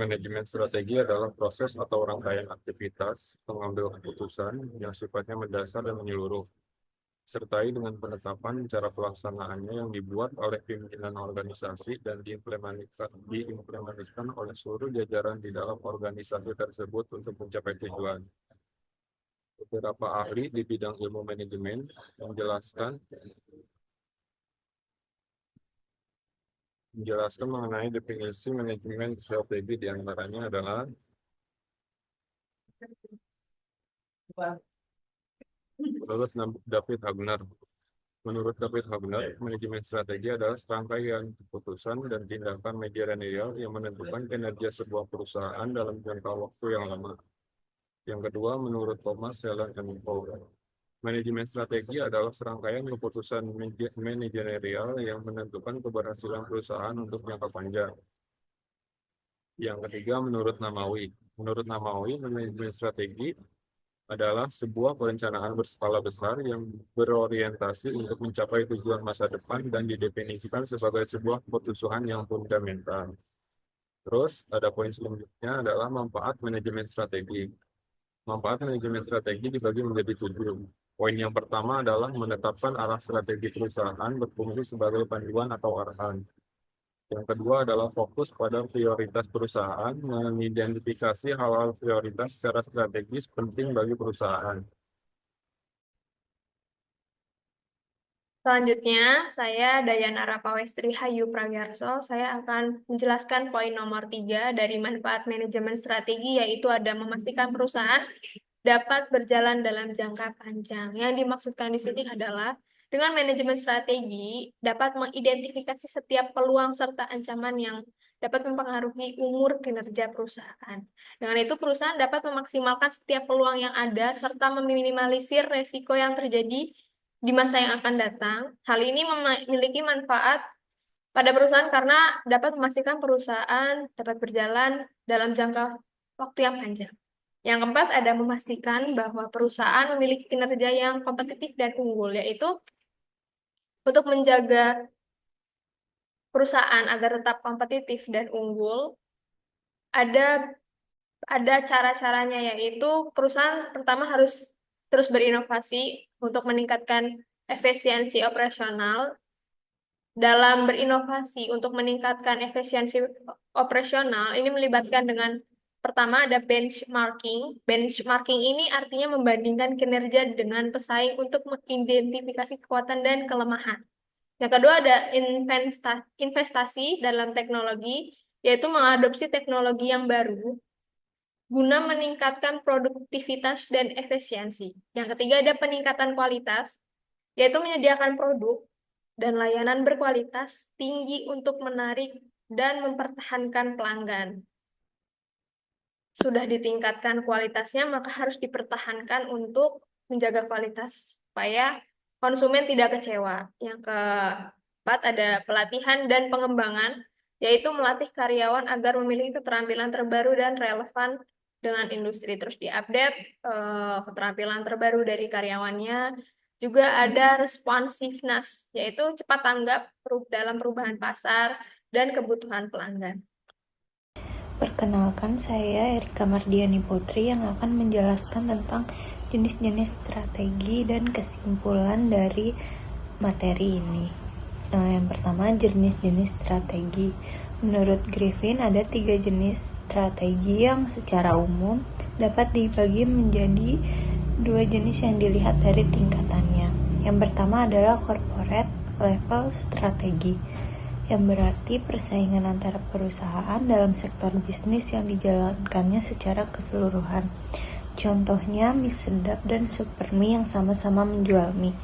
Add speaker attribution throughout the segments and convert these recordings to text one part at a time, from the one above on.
Speaker 1: Manajemen strategi adalah proses atau rangkaian aktivitas pengambil keputusan yang sifatnya mendasar dan menyeluruh, disertai dengan penetapan cara pelaksanaannya yang dibuat oleh pimpinan organisasi dan diimplementasikan oleh seluruh jajaran di dalam organisasi tersebut untuk mencapai tujuan. Beberapa ahli di bidang ilmu manajemen menjelaskan mengenai definisi manajemen strategi, di antaranya adalah menurut David Hagner. Menurut David Hagner, manajemen strategi adalah serangkaian keputusan dan tindakan manajerial yang menentukan kinerja sebuah perusahaan dalam jangka waktu yang lama. Yang kedua, menurut Thomas Helen and Fowler, manajemen strategi adalah serangkaian keputusan manajerial yang menentukan keberhasilan perusahaan untuk jangka panjang. Yang ketiga, menurut Namawi. Menurut Namawi, manajemen strategi adalah sebuah perencanaan berskala besar yang berorientasi untuk mencapai tujuan masa depan dan didefinisikan sebagai sebuah keputusan yang fundamental. Terus, ada poin selanjutnya adalah manfaat manajemen strategi. Manfaat manajemen strategi dibagi menjadi 7. Poin yang pertama adalah menetapkan arah strategi perusahaan berfungsi sebagai panduan atau arahan. Yang kedua adalah fokus pada prioritas perusahaan, mengidentifikasi hal-hal prioritas secara strategis penting bagi perusahaan.
Speaker 2: Selanjutnya, saya Dayana Rapawestri Hayu Pragyarso. Saya akan menjelaskan poin nomor 3 dari manfaat manajemen strategi, yaitu ada memastikan perusahaan dapat berjalan dalam jangka panjang. Yang dimaksudkan di sini adalah dengan manajemen strategi dapat mengidentifikasi setiap peluang serta ancaman yang dapat mempengaruhi umur kinerja perusahaan. Dengan itu, perusahaan dapat memaksimalkan setiap peluang yang ada serta meminimalisir resiko yang terjadi di masa yang akan datang. Hal ini memiliki manfaat pada perusahaan karena dapat memastikan perusahaan dapat berjalan dalam jangka waktu yang panjang. Yang keempat, ada memastikan bahwa perusahaan memiliki kinerja yang kompetitif dan unggul, yaitu untuk menjaga perusahaan agar tetap kompetitif dan unggul, ada cara-caranya, yaitu perusahaan pertama harus terus berinovasi untuk meningkatkan efisiensi operasional. Dalam berinovasi untuk meningkatkan efisiensi operasional, ini melibatkan dengan pertama ada benchmarking. Benchmarking ini artinya membandingkan kinerja dengan pesaing untuk mengidentifikasi kekuatan dan kelemahan. Yang kedua ada investasi dalam teknologi, yaitu mengadopsi teknologi yang baru guna meningkatkan produktivitas dan efisiensi. Yang ketiga ada peningkatan kualitas, yaitu menyediakan produk dan layanan berkualitas tinggi untuk menarik dan mempertahankan pelanggan. Sudah ditingkatkan kualitasnya, maka harus dipertahankan untuk menjaga kualitas supaya konsumen tidak kecewa. Yang keempat ada pelatihan dan pengembangan, yaitu melatih karyawan agar memiliki keterampilan terbaru dan relevan dengan industri. Terus diupdate keterampilan terbaru dari karyawannya. Juga ada responsiveness, yaitu cepat tanggap dalam perubahan pasar dan kebutuhan pelanggan.
Speaker 3: Perkenalkan, saya Erika Mardiani Putri yang akan menjelaskan tentang jenis-jenis strategi dan kesimpulan dari materi ini. Yang pertama, jenis-jenis strategi. Menurut Griffin, ada 3 jenis strategi yang secara umum dapat dibagi menjadi 2 jenis yang dilihat dari tingkatannya. Yang pertama adalah corporate level strategi, yang berarti persaingan antara perusahaan dalam sektor bisnis yang dijalankannya secara keseluruhan. Contohnya mie sedap dan Supermie yang sama-sama menjual mie.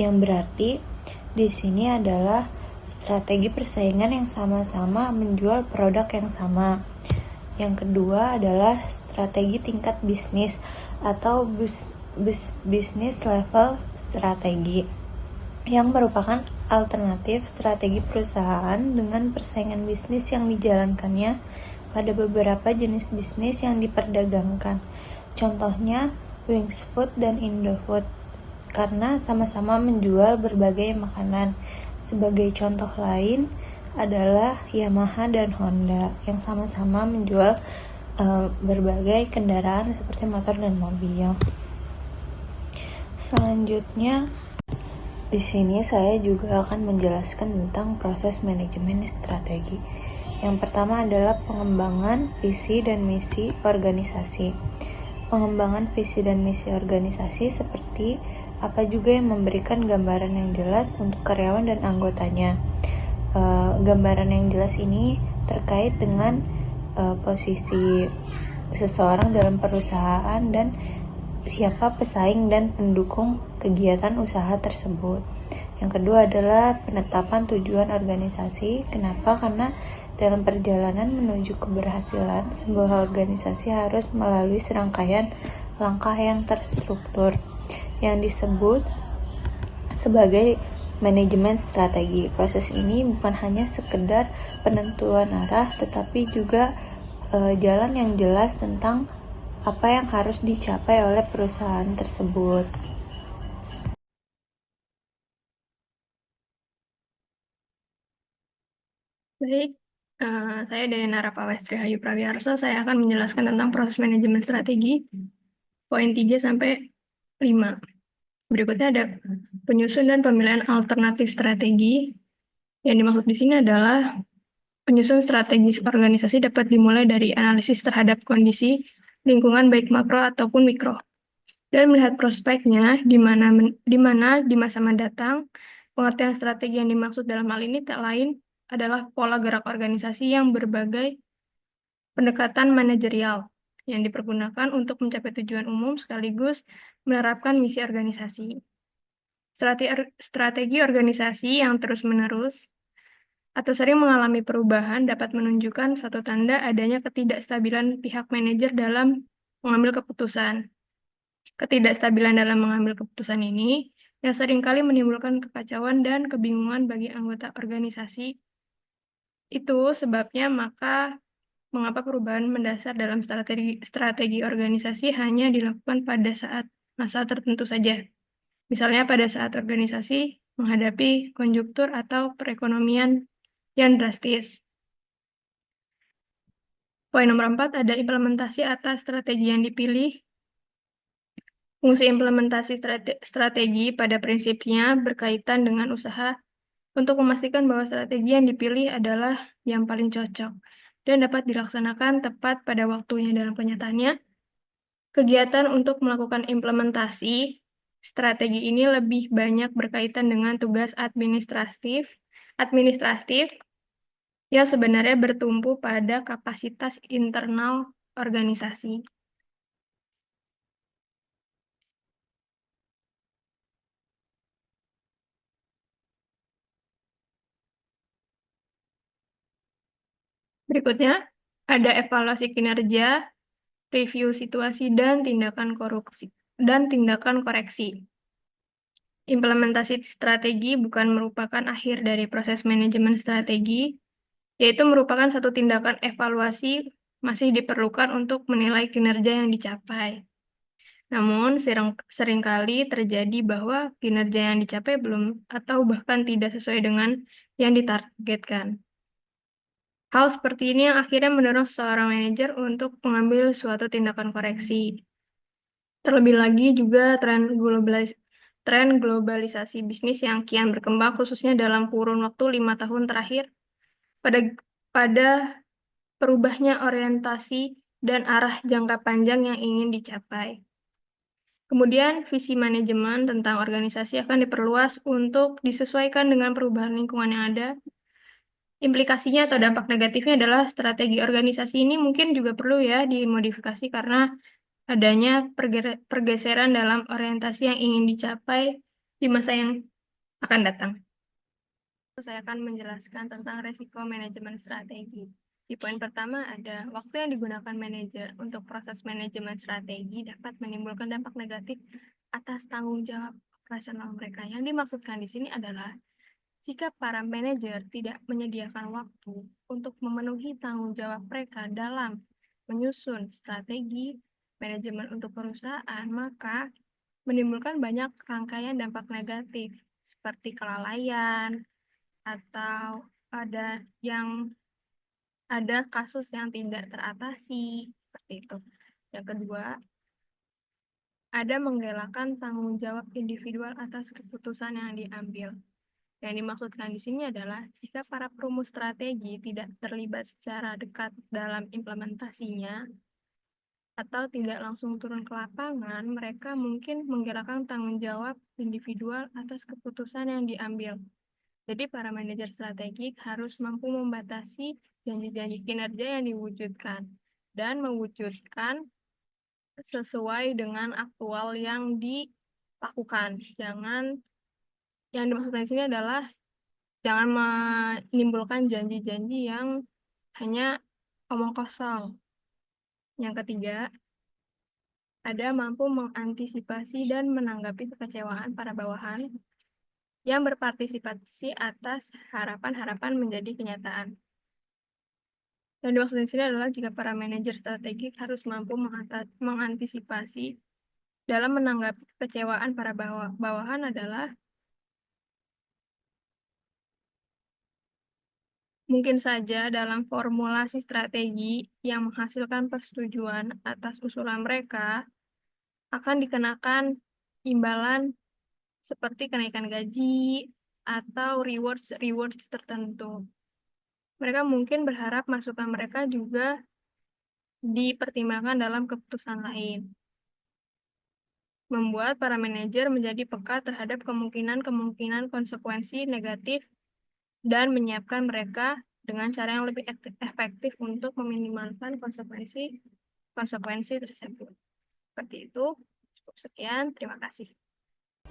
Speaker 3: Yang berarti di sini adalah strategi persaingan yang sama-sama menjual produk yang sama. Yang kedua adalah strategi tingkat bisnis atau business level strategi, yang merupakan alternatif strategi perusahaan dengan persaingan bisnis yang dijalankannya pada beberapa jenis bisnis yang diperdagangkan. Contohnya Wings Food dan Indofood, karena sama-sama menjual berbagai makanan. Sebagai contoh lain adalah Yamaha dan Honda yang sama-sama menjual berbagai kendaraan seperti motor dan mobil. Selanjutnya, di sini saya juga akan menjelaskan tentang proses manajemen strategi. Yang pertama adalah pengembangan visi dan misi organisasi. Pengembangan visi dan misi organisasi seperti apa juga yang memberikan gambaran yang jelas untuk karyawan dan anggotanya. Gambaran yang jelas ini terkait dengan posisi seseorang dalam perusahaan dan siapa pesaing dan pendukung kegiatan usaha tersebut. Yang kedua adalah penetapan tujuan organisasi. Kenapa? Karena dalam perjalanan menuju keberhasilan, sebuah organisasi harus melalui serangkaian langkah yang terstruktur yang disebut sebagai manajemen strategi. Proses ini bukan hanya sekedar penentuan arah, tetapi juga jalan yang jelas tentang apa yang harus dicapai oleh perusahaan tersebut.
Speaker 2: Baik, saya Dayanara Pawestri Hayu Prawiarso. Saya akan menjelaskan tentang proses manajemen strategi, poin 3 sampai 5. Berikutnya ada penyusun dan pemilihan alternatif strategi. Yang dimaksud di sini adalah penyusun strategi organisasi dapat dimulai dari analisis terhadap kondisi lingkungan baik makro ataupun mikro, dan melihat prospeknya di mana di masa mendatang. Pengertian strategi yang dimaksud dalam hal ini tak lain adalah pola gerak organisasi yang berbagai pendekatan manajerial yang dipergunakan untuk mencapai tujuan umum sekaligus menerapkan misi organisasi. Strategi organisasi yang terus-menerus atau sering mengalami perubahan dapat menunjukkan suatu tanda adanya ketidakstabilan pihak manajer dalam mengambil keputusan. Ketidakstabilan dalam mengambil keputusan ini yang seringkali menimbulkan kekacauan dan kebingungan bagi anggota organisasi. Itu sebabnya mengapa perubahan mendasar dalam strategi organisasi hanya dilakukan pada saat masa tertentu saja. Misalnya pada saat organisasi menghadapi konjuktur atau perekonomian yang drastis. Poin nomor 4 ada implementasi atas strategi yang dipilih. Fungsi implementasi strategi pada prinsipnya berkaitan dengan usaha untuk memastikan bahwa strategi yang dipilih adalah yang paling cocok dan dapat dilaksanakan tepat pada waktunya. Dalam kenyataannya, kegiatan untuk melakukan implementasi strategi ini lebih banyak berkaitan dengan tugas administratif yang sebenarnya bertumpu pada kapasitas internal organisasi. Berikutnya, ada evaluasi kinerja, review situasi, dan tindakan koreksi. Implementasi strategi bukan merupakan akhir dari proses manajemen strategi, yaitu merupakan satu tindakan evaluasi masih diperlukan untuk menilai kinerja yang dicapai. Namun, seringkali terjadi bahwa kinerja yang dicapai belum atau bahkan tidak sesuai dengan yang ditargetkan. Hal seperti ini yang akhirnya mendorong seorang manajer untuk mengambil suatu tindakan koreksi. Terlebih lagi juga tren globalisasi bisnis yang kian berkembang khususnya dalam kurun waktu 5 tahun terakhir pada perubahnya orientasi dan arah jangka panjang yang ingin dicapai. Kemudian, visi manajemen tentang organisasi akan diperluas untuk disesuaikan dengan perubahan lingkungan yang ada. Implikasinya atau dampak negatifnya adalah strategi organisasi ini mungkin juga perlu ya dimodifikasi karena adanya pergeseran dalam orientasi yang ingin dicapai di masa yang akan datang. Saya akan menjelaskan tentang resiko manajemen strategi. Di poin pertama ada waktu yang digunakan manajer untuk proses manajemen strategi dapat menimbulkan dampak negatif atas tanggung jawab operasional mereka. Yang dimaksudkan di sini adalah jika para manajer tidak menyediakan waktu untuk memenuhi tanggung jawab mereka dalam menyusun strategi manajemen untuk perusahaan, maka menimbulkan banyak rangkaian dampak negatif seperti kelalaian atau ada kasus yang tidak teratasi, seperti itu. Yang kedua, ada menggalakkan tanggung jawab individual atas keputusan yang diambil. Yang dimaksudkan di sini adalah jika para perumus strategi tidak terlibat secara dekat dalam implementasinya atau tidak langsung turun ke lapangan, mereka mungkin menggalakkan tanggung jawab individual atas keputusan yang diambil. Jadi para manajer strategik harus mampu membatasi janji-janji kinerja yang diwujudkan dan mewujudkan sesuai dengan aktual yang dilakukan. Yang dimaksudkan di sini adalah jangan menimbulkan janji-janji yang hanya omong kosong. Yang ketiga, ada mampu mengantisipasi dan menanggapi kekecewaan para bawahan yang berpartisipasi atas harapan-harapan menjadi kenyataan. Yang dimaksud di sini adalah jika para manajer strategik harus mampu mengantisipasi dalam menanggapi kekecewaan para bawahan adalah mungkin saja dalam formulasi strategi yang menghasilkan persetujuan atas usulan mereka akan dikenakan imbalan seperti kenaikan gaji atau rewards tertentu. Mereka mungkin berharap masukan mereka juga dipertimbangkan dalam keputusan lain. Membuat para manajer menjadi peka terhadap kemungkinan konsekuensi negatif dan menyiapkan mereka dengan cara yang lebih efektif untuk meminimalkan konsekuensi tersebut. Seperti itu. Cukup sekian, terima kasih.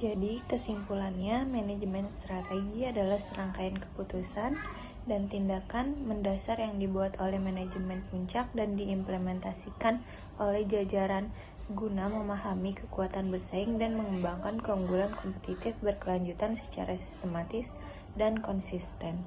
Speaker 3: Jadi kesimpulannya, manajemen strategi adalah serangkaian keputusan dan tindakan mendasar yang dibuat oleh manajemen puncak dan diimplementasikan oleh jajaran guna memahami kekuatan bersaing dan mengembangkan keunggulan kompetitif berkelanjutan secara sistematis dan konsisten.